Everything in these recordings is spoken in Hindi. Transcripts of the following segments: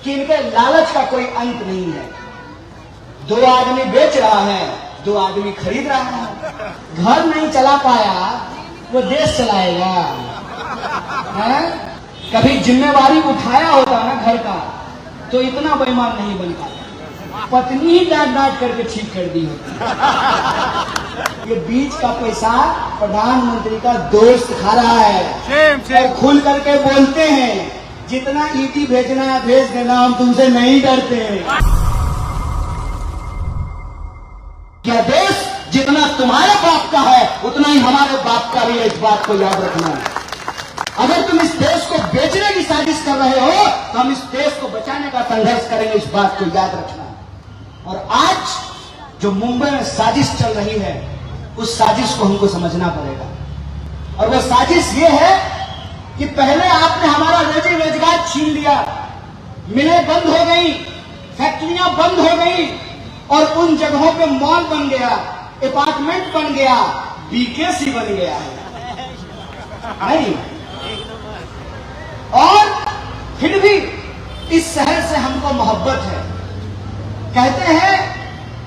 कि इनके लालच का कोई अंत नहीं है। 2 आदमी बेच रहा है, 2 आदमी खरीद रहा है। घर नहीं चला पाया वो देश चलाएगा है? कभी जिम्मेवारी उठाया होता ना घर का तो इतना बेईमान नहीं बन पाता। पत्नी ही डांट डांट करके ठीक कर दी होती। ये बीच का पैसा प्रधानमंत्री का दोस्त खा रहा है और खुल करके बोलते हैं जितना ईटी भेजना है भेज देना, हम तुमसे नहीं डरते हैं। क्या देश जितना तुम्हारे बाप का है उतना ही हमारे बाप का भी है, इस बात को याद रखना है। अगर तुम इस देश को बेचने की साजिश कर रहे हो तो हम इस देश को बचाने का संघर्ष करेंगे, इस बात को याद रखना है। और आज जो मुंबई में साजिश चल रही है उस साजिश को हमको समझना पड़ेगा। और वो साजिश ये है कि पहले आपने हमारा रोजी रोजगार छीन लिया, मिलें बंद हो गई, फैक्ट्रियां बंद हो गई और उन जगहों पे मॉल बन गया, अपार्टमेंट बन गया, बीकेसी बन गया है नहीं। और फिर भी इस शहर से हमको मोहब्बत है। कहते हैं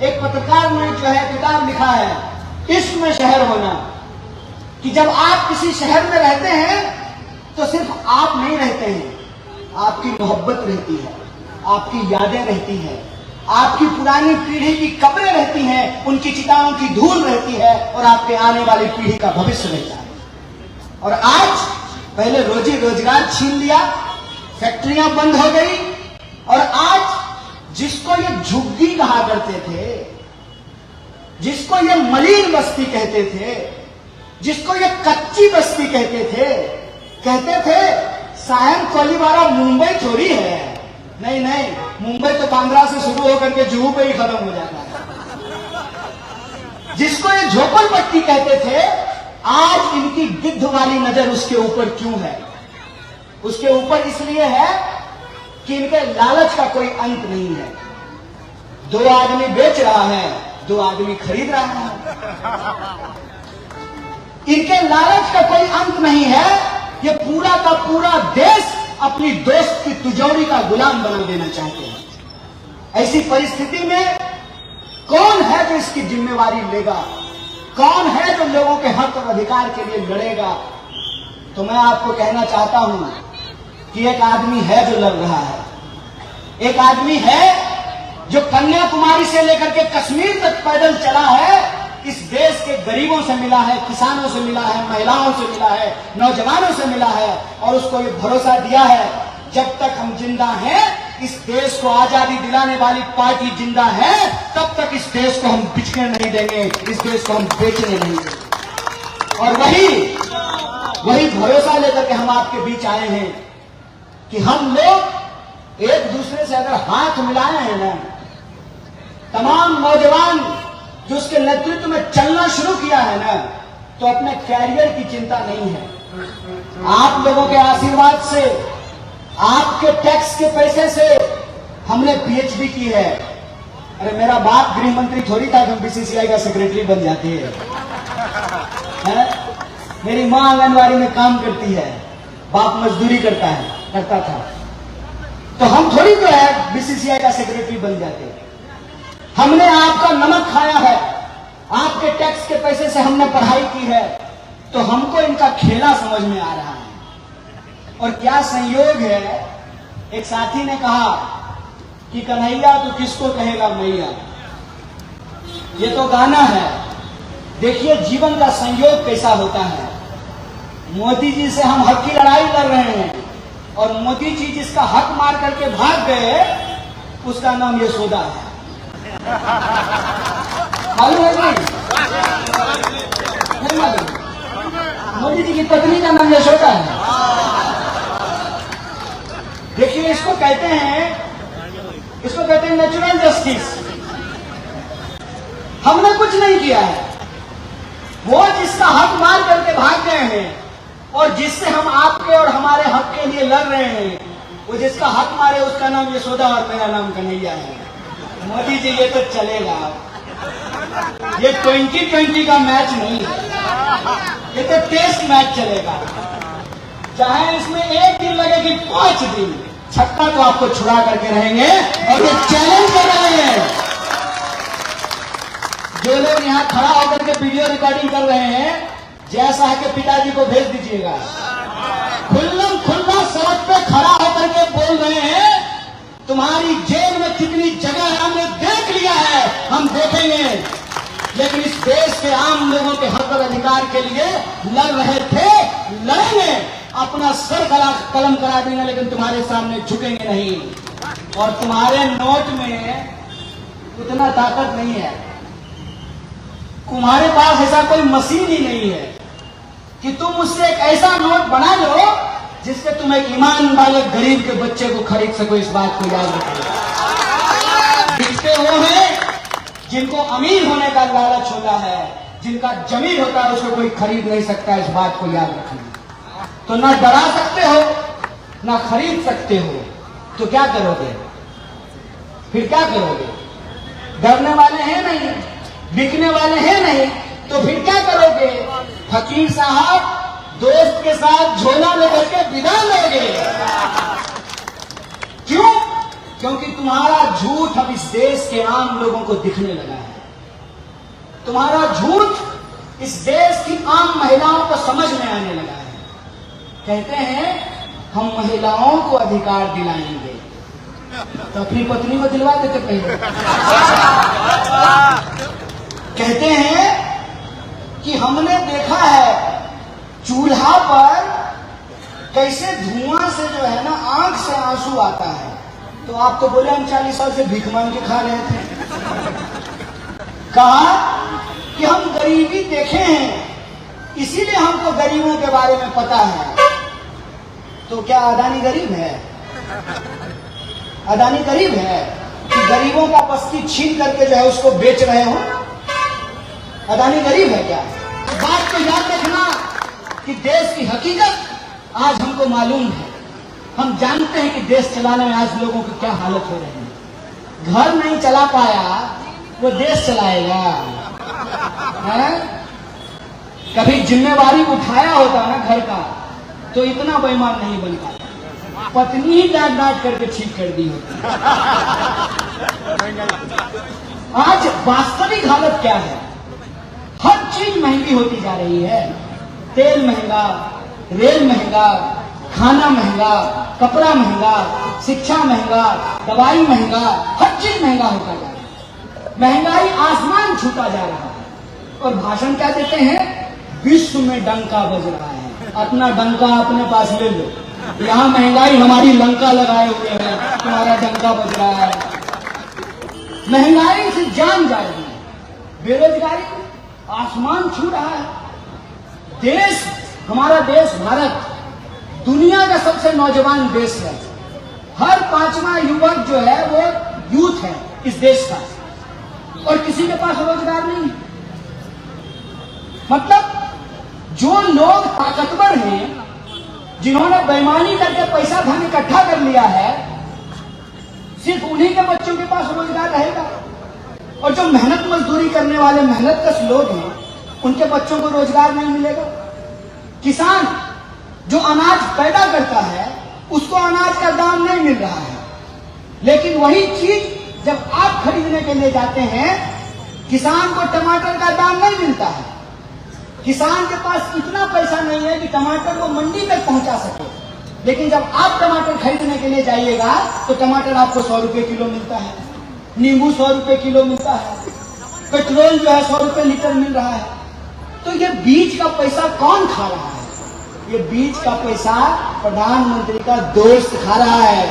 एक पत्रकार ने जो है किताब लिखा है इश्क में शहर होना, कि जब आप किसी शहर में रहते हैं तो सिर्फ आप नहीं रहते हैं, आपकी मोहब्बत रहती है, आपकी यादें रहती हैं, आपकी पुरानी पीढ़ी की कब्रें रहती हैं, उनकी चिताओं की धूल रहती है और आपके आने वाली पीढ़ी का भविष्य रहता है। और आज पहले रोजी रोजगार छीन लिया, फैक्ट्रियां बंद हो गई और आज जिसको ये झुग्गी कहा करते थे, जिसको ये मलिन बस्ती कहते थे, जिसको ये कच्ची बस्ती कहते थे सायन कोलीवाड़ा मुंबई थोड़ी है। नहीं नहीं, मुंबई तो बांद्रा से शुरू होकर के जुहू पे ही खत्म हो जाता है। जिसको ये झोपड़पट्टी कहते थे, आज इनकी गिद्ध वाली नजर उसके ऊपर क्यों है? उसके ऊपर इसलिए है कि इनके लालच का कोई अंत नहीं है। 2 आदमी बेच रहा है, 2 आदमी खरीद रहा है। इनके लालच का कोई अंत नहीं है। ये पूरा का पूरा देश अपनी दोस्त की तिजोरी का गुलाम बना देना चाहते हैं। ऐसी परिस्थिति में कौन है जो इसकी जिम्मेवारी लेगा? कौन है जो लोगों के हक और अधिकार के लिए लड़ेगा? तो मैं आपको कहना चाहता हूं कि एक आदमी है जो लड़ रहा है, एक आदमी है जो कन्याकुमारी से लेकर के कश्मीर तक पैदल चला है, इस देश के गरीबों से मिला है, किसानों से मिला है, महिलाओं से मिला है, नौजवानों से मिला है और उसको ये भरोसा दिया है जब तक हम जिंदा हैं, इस देश को आजादी दिलाने वाली पार्टी जिंदा है, तब तक इस देश को हम बिचने नहीं देंगे, इस देश को हम बेचने नहीं देंगे। और वही भरोसा लेकर के हम आपके बीच आए हैं कि हम लोग एक दूसरे से अगर हाथ मिलाए हैं ना, तमाम नौजवान जो उसके नेतृत्व में चलना शुरू किया है ना, तो अपने कैरियर की चिंता नहीं है। आप लोगों के आशीर्वाद से, आपके टैक्स के पैसे से हमने पीएचडी की है। अरे मेरा बाप गृह मंत्री थोड़ी था कि हम बीसीसीआई का सेक्रेटरी बन जाते हैं। मेरी मां आंगनबाड़ी में काम करती है, बाप मजदूरी करता था, तो हम थोड़ी जो है बीसीसीआई का सेक्रेटरी बन जाते हैं। हमने आपका नमक खाया है, आपके टैक्स के पैसे से हमने पढ़ाई की है, तो हमको इनका खेला समझ में आ रहा है। और क्या संयोग है, एक साथी ने कहा कि कन्हैया तू किसको कहेगा मैया। ये तो गाना है, देखिए जीवन का संयोग कैसा होता है। मोदी जी से हम हक की लड़ाई लड़ रहे हैं और मोदी जी जिसका हक मार करके भाग गए उसका नाम यशोदा है। मालूम है नहीं मालूम? मोदी जी की पत्नी का नाम यशोदा है। देखिए इसको कहते हैं नेचुरल जस्टिस। हमने कुछ नहीं किया है, वो जिसका हक मार करके भाग गए हैं और जिससे हम आपके और हमारे हक के लिए लड़ रहे हैं, वो जिसका हक मारे उसका नाम यशोदा और मेरा नाम कन्हैया है। मोदी जी ये तो चलेगा, ये 2020 का मैच नहीं है, ये तो टेस्ट मैच चलेगा। चाहे इसमें 1 दिन लगे कि 5 दिन, छक्का तो आपको छुड़ा करके रहेंगे। और ये चैलेंज कर रहे हैं जो लोग यहाँ खड़ा होकर के वीडियो रिकॉर्डिंग कर रहे हैं, जय शाह के पिताजी को भेज दीजिएगा। खुल्लम खुल्ला सड़क पे खड़ा होकर के बोल रहे हैं तुम्हारी जेल में कितनी जगह है हमने देख लिया है, हम देखेंगे। लेकिन इस देश के आम लोगों के हक और अधिकार के लिए लड़ रहे थे, लड़ेंगे, अपना सर कलम करा देंगे, लेकिन तुम्हारे सामने झुकेंगे नहीं। और तुम्हारे नोट में उतना ताकत नहीं है, तुम्हारे पास ऐसा कोई मशीन ही नहीं है कि तुम उससे एक ऐसा नोट बना लो जिससे तुम एक ईमान वाले गरीब के बच्चे को खरीद सको। इस बात को याद रखिए। दिखते वो हैं जिनको अमीर होने का लालच होता है, जिनका जमीन होता है उसको कोई खरीद नहीं सकता। इस बात को याद रखना। तो ना डरा सकते हो ना खरीद सकते हो, तो क्या करोगे? फिर क्या करोगे? डरने वाले हैं नहीं, बिकने वाले हैं नहीं, तो फिर क्या करोगे? फकीर साहब दोस्त के साथ झोला लेकर के विदा लोगे। क्यों? क्योंकि तुम्हारा झूठ अब इस देश के आम लोगों को दिखने लगा है। तुम्हारा झूठ इस देश की आम महिलाओं को समझ में आने लगा है। कहते हैं हम महिलाओं को अधिकार दिलाएंगे, तो अपनी पत्नी को दिलवा देते पहले। कहते हैं कि हमने देखा है चूल्हा पर कैसे धुआं से जो है ना आंख से आंसू आता है, तो आप तो बोले हम 40 साल से भीख मांग के खा रहे थे। कहा कि हम गरीबी देखे हैं, इसीलिए हमको गरीबों के बारे में पता है। तो क्या अदानी गरीब है? अदानी गरीब है कि गरीबों का बस्ती छीन करके जो है उसको बेच रहे हो? अदानी गरीब है क्या? बात को याद रखना कि देश की हकीकत आज हमको मालूम है। हम जानते हैं कि देश चलाने में आज लोगों की क्या हालत हो रही है। घर नहीं चला पाया वो देश चलाएगा है? कभी जिम्मेवारी उठाया होता ना घर का तो इतना बेईमान नहीं बन पाता। पत्नी ही डांट डांट करके ठीक कर दी होती। आज वास्तविक हालत क्या है? हर चीज महंगी होती जा रही है। तेल महंगा, रेल महंगा, खाना महंगा, कपड़ा महंगा, शिक्षा महंगा, दवाई महंगा, हर चीज महंगा होता जा रहा है। महंगाई आसमान छूता जा रहा है। और भाषण क्या देते हैं? विश्व में डंका बज रहा है। अपना डंका अपने पास ले लो। यहाँ महंगाई हमारी लंका लगाए हुए है, तुम्हारा डंका बज रहा है। महंगाई से जान जा रही है, बेरोजगारी आसमान छू रहा है। देश, हमारा देश भारत दुनिया का सबसे नौजवान देश है। हर 5वां युवक जो है वो यूथ है इस देश का, और किसी के पास रोजगार नहीं। मतलब जो लोग ताकतवर हैं, जिन्होंने बेईमानी करके पैसा धन इकट्ठा कर लिया है, सिर्फ उन्हीं के बच्चों के पास रोजगार रहेगा। और जो मेहनत मजदूरी करने वाले मेहनतकश लोग हैं, उनके बच्चों को रोजगार नहीं मिलेगा। किसान जो अनाज पैदा करता है उसको अनाज का दाम नहीं मिल रहा है, लेकिन वही चीज जब आप खरीदने के लिए जाते हैं, किसान को टमाटर का दाम नहीं मिलता है। किसान के पास इतना पैसा नहीं है कि टमाटर को मंडी तक पहुंचा सके, लेकिन जब आप टमाटर खरीदने के लिए जाइएगा तो टमाटर आपको 100 रुपए किलो मिलता है, नींबू 100 रुपए किलो मिलता है, पेट्रोल जो है 100 रुपए लीटर मिल रहा है। तो ये बीज का पैसा कौन खा रहा है? ये बीज का पैसा प्रधानमंत्री का दोस्त खा रहा है।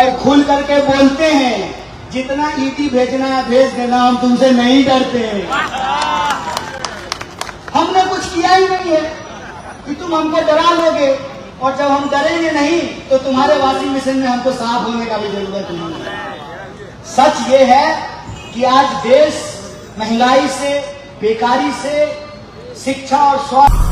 और खुल करके बोलते हैं जितना ईटी भेजना है भेज देना, हम तुमसे नहीं डरते। हमने कुछ किया ही नहीं है कि तुम हमको डरा लोगे, और जब हम डरेंगे नहीं तो तुम्हारे वॉशिंग मशीन में हमको साफ होने का भी जरूरत नहीं है। सच ये है कि आज देश महंगाई से, बेकारी से, शिक्षा और स्वास्थ्य